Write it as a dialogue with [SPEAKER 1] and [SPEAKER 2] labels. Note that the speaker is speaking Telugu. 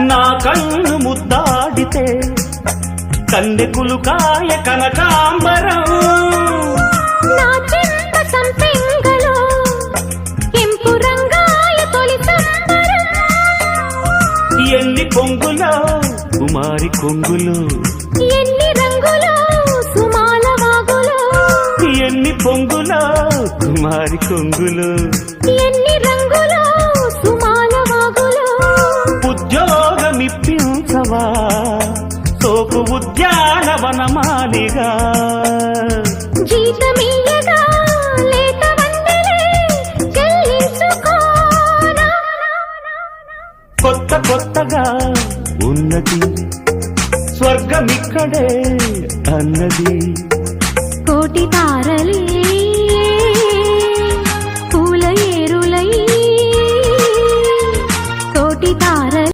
[SPEAKER 1] నా కన్ను ముద్దాడితే కన్నెకులు కాయ కనకాంబరం
[SPEAKER 2] నా చెంత సంపెంగలో కెంపు రంగాయ తొలి సంబరం
[SPEAKER 1] ఎన్ని పొంగులో కుమారి కొంగులు
[SPEAKER 2] ఎన్ని రంగులో సుమాల వాగులో
[SPEAKER 1] ఎన్ని పొంగులో కుమారి కొంగులు
[SPEAKER 2] ఎన్ని రంగులో సుమాల వాగులో
[SPEAKER 1] ఉద్యోగమిప్పించవా సోకు ఉద్యానవనమాలిగా
[SPEAKER 2] జీతమీయగా లేత వందలే చెల్లించుకోనా
[SPEAKER 1] కొత్త కొత్తగా ఉన్నది స్వర్గమిక్కడే అన్నది
[SPEAKER 2] కోటి తారలే